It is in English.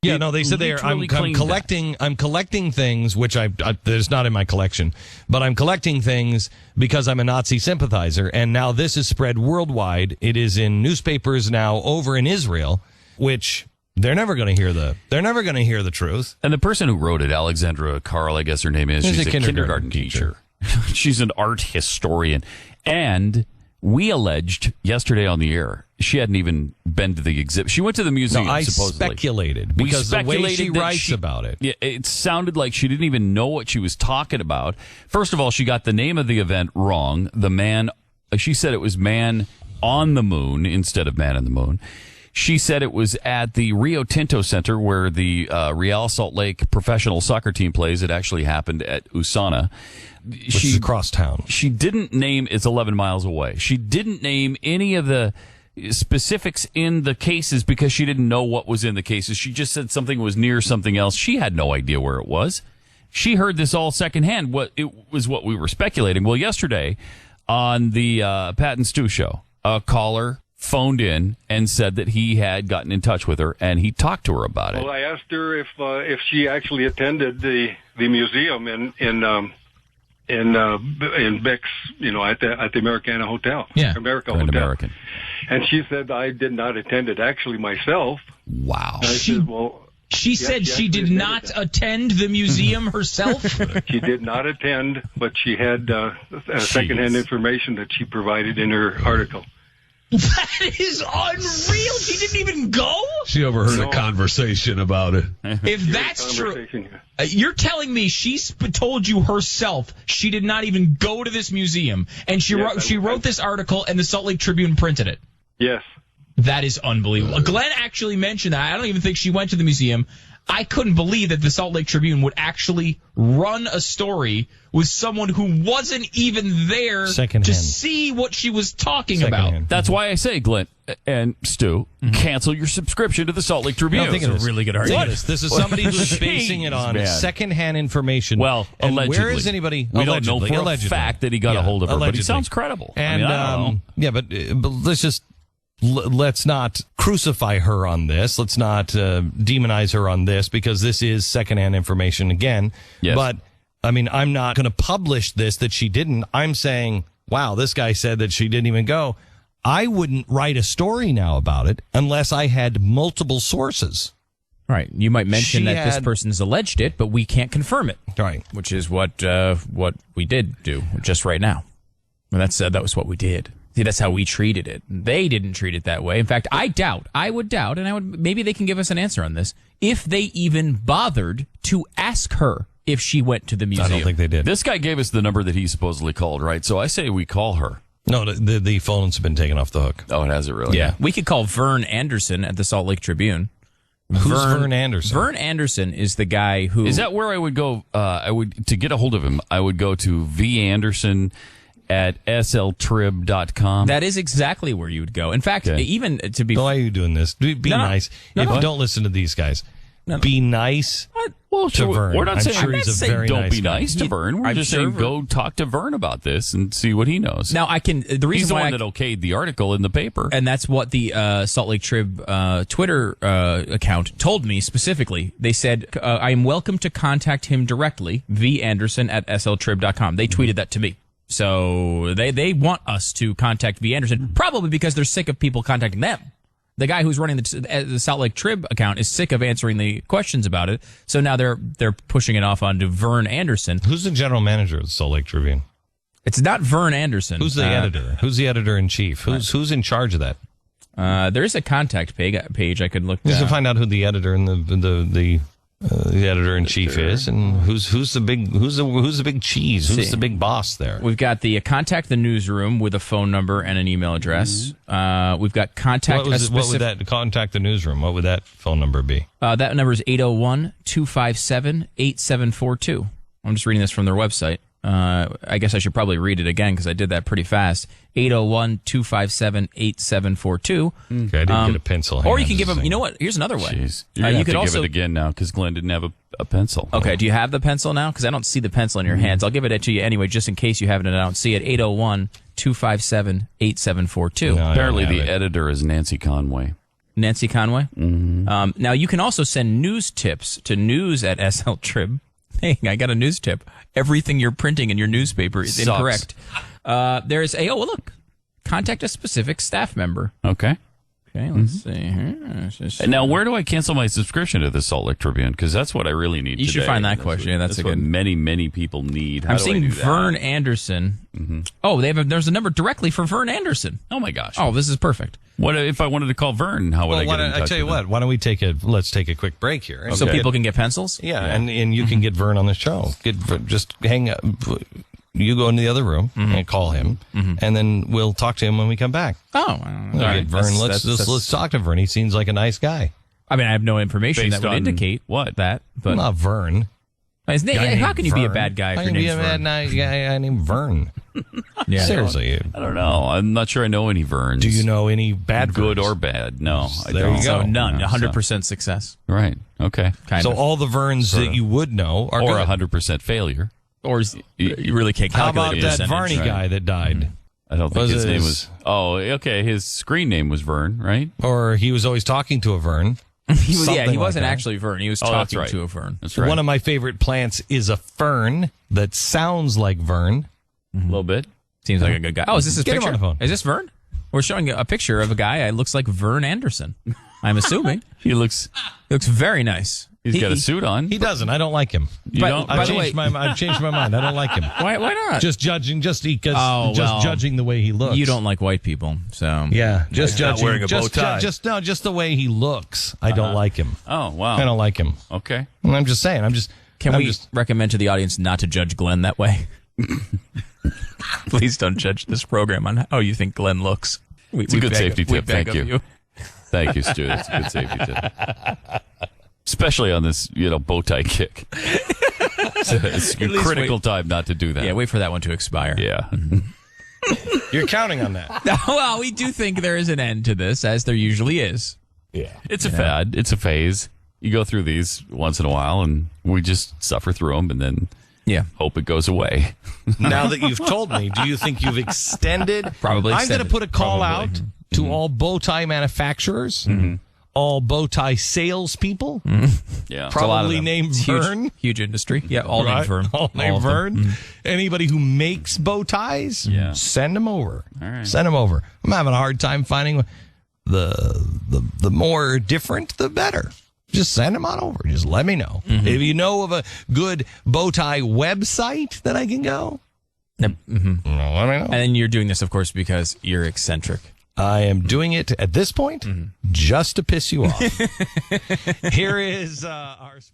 Yeah, no, they said I'm collecting things, which there's not in my collection, but I'm collecting things because I'm a Nazi sympathizer, and now this is spread worldwide. It is in newspapers now over in Israel, which they're never going to hear the truth. And the person who wrote it, Alexandra Carl, I guess her name is, she's a kindergarten teacher. She's an art historian, and we alleged yesterday on the air she hadn't even been to the exhibit. She went to the museum, supposedly. Speculated, because the way she writes about it. Yeah, it sounded like she didn't even know what she was talking about. First of all, she got the name of the event wrong. She said it was Man on the Moon instead of Man in the Moon. She said it was at the Rio Tinto Center where the Real Salt Lake professional soccer team plays. It actually happened at USANA. Which is across town. She didn't name, it's 11 miles away. She didn't name any of the specifics in the cases because she didn't know what was in the cases. She just said something was near something else. She had no idea where it was. She heard this all secondhand. It was what we were speculating. Well, yesterday on the Pat and Stu show, a caller phoned in and said that he had gotten in touch with her and he talked to her about it. Well, I asked her if she actually attended the museum in Beck's, at the Americana Hotel. Yeah, America Grand Hotel. American. And she said, I did not attend it actually myself. Wow. And I said, well, she said she did not attend the museum herself? She did not attend, but she had secondhand information that she provided in her article. That is unreal. She didn't even go? She overheard a conversation about it. If that's true, you're telling me she told you herself she did not even go to this museum, and she wrote this article, and the Salt Lake Tribune printed it. Yes. That is unbelievable. Glenn actually mentioned that. I don't even think she went to the museum. I couldn't believe that the Salt Lake Tribune would actually run a story with someone who wasn't even there to see what she was talking about. That's why I say, Glenn and Stu, cancel your subscription to the Salt Lake Tribune. I think It's a really good argument. This is somebody who's basing it on secondhand information. Well, and allegedly. Where is anybody? We don't know for a fact that he got a hold of her, but he sounds credible. And, I don't know. Yeah, but let's not crucify her on this. Let's not demonize her on this because this is secondhand information again. Yes. But, I mean, I'm not going to publish this that she didn't. I'm saying, wow, this guy said that she didn't even go. I wouldn't write a story now about it unless I had multiple sources. Right. You might mention that this person's alleged it, but we can't confirm it. Right. Which is what we did do just right now. And that was what we did. See, that's how we treated it. They didn't treat it that way. In fact, I would doubt, and maybe they can give us an answer on this, if they even bothered to ask her if she went to the museum. I don't think they did. This guy gave us the number that he supposedly called, right? So I say we call her. No, the phones have been taken off the hook. Oh, it has it really? Yeah. We could call Vern Anderson at the Salt Lake Tribune. Who's Vern Anderson? Vern Anderson is the guy who... Is that where I would go? To get a hold of him, I would go to V. at sltrib.com. That is exactly where you would go. In fact, even to be... Why are you doing this? Be nice. Don't listen to these guys. Be nice to Vern. We're not saying, sure he's a very don't be guy. nice to Vern. We're just saying go talk to Vern about this and see what he knows. Now, he's the one that okayed the article in the paper. And that's what the Salt Lake Trib Twitter account told me specifically. They said, I am welcome to contact him directly, V.Anderson at sltrib.com. They tweeted that to me. So they want us to contact V. Anderson, probably because they're sick of people contacting them. The guy who's running the Salt Lake Trib account is sick of answering the questions about it. So now they're pushing it off onto Vern Anderson. Who's the general manager of the Salt Lake Tribune? It's not Vern Anderson. Who's the editor? Who's the editor-in-chief? Who's in charge of that? There is a contact page I could look at. Just to find out who the editor and the editor-in-chief is, and who's the big cheese? Who's the big boss there? We've got the contact the newsroom with a phone number and an email address. We've got contact. What would that contact the newsroom? What would that phone number be? That number is 801-257-8742. I'm just reading this from their website. I guess I should probably read it again because I did that pretty fast. 801-257-8742. Okay, I didn't get a pencil. Or you can give them, you know what? Here's another way. Jeez. You're going to have to give it again now because Glenn didn't have a pencil. Okay, do you have the pencil now? Because I don't see the pencil in your hands. I'll give it to you anyway just in case you haven't and I don't see it. 801-257-8742. Apparently the editor is Nancy Conway. Nancy Conway. Now, you can also send news tips to news@sltrib. Hey, I got a news tip. Everything you're printing in your newspaper is incorrect. There's look. Contact a specific staff member. Okay. Okay, let's see here. And now, where do I cancel my subscriction to the Salt Lake Tribune? Because that's what I really need. You should find that question. Yeah, that's a what good. many people need. How I'm do I seeing do that? Vern Anderson. Oh, there's a number directly for Vern Anderson. Oh my gosh. Oh, this is perfect. What if I wanted to call Vern? How would I get in touch? I tell you what. Why don't we let's take a quick break here, So people can get pencils. Yeah, and you can get Vern on the show. Just hang up. You go into the other room and call him, and then we'll talk to him when we come back. Oh, Get Vern. Let's talk to Vern. He seems like a nice guy. I mean, I have no information Based that would on indicate what that, but Not Vern. his name. How can you be a bad guy if How your can you be name's a bad Vern? guy named Vern? Yeah. Seriously. I don't know. I'm not sure I know any Verns. Do you know any bad good Verns? or bad? No, I There don't. you go. So none. No, 100% success. Right. Okay. Kind So of. all the Verns that you would know are Or good. 100% failure. Or you really can't How calculate about the that percentage. Varney guy that died? I don't think Was his it name his- was. Oh, okay. His screen name was Vern, right? Or he was always talking to a Vern. He Something like wasn't that. actually Vern. He was Oh, that's talking right. to a Vern. That's right. One of my favorite plants is a fern that sounds like Vern. A little bit. Seems like a good guy. Oh, is this his Get him picture? on the phone. Is this Vern? We're showing a picture of a guy that looks like Vern Anderson. I'm assuming. He looks. He looks very nice. He's got a suit on. He doesn't. I don't like him. You don't. By I've the way- changed my mind. I don't like him. Why not? Just judging, just well, judging the way he looks. You don't like white people, so Yeah, just He's not judging. wearing a bow tie. Just the way he looks. I don't like him. Oh wow. I don't like him. Okay. And I'm just saying. Can we recommend to the audience not to judge Glenn that way? Please don't judge this program on how you think Glenn looks. It's a good safety tip. beg Thank of you. Thank you, Stu. That's a good safety tip. Especially on this, bow tie kick. It's a least critical time not to do that. Yeah, wait for that one to expire. Yeah. You're counting on that. Well, we do think there is an end to this, as there usually is. Yeah. It's a fad. It's a phase. You go through these once in a while, and we just suffer through them, and then hope it goes away. Now that you've told me, do you think you've extended? Probably I'm going to extended. put a call Probably. out to all bow tie manufacturers, all bow tie salespeople, Yeah. probably named It's Vern. huge industry. Yeah, all Right? named Vern. All named of them. Vern. Anybody who makes bow ties, Yeah. send them over. All right. Send them over. I'm having a hard time finding the more different, the better. Just send them on over. Just let me know. If you know of a good bow tie website that I can go, Yep. Mhm. let me know. And then you're doing this, of course, because you're eccentric. I am doing it at this point just to piss you off. Here is our sponsor.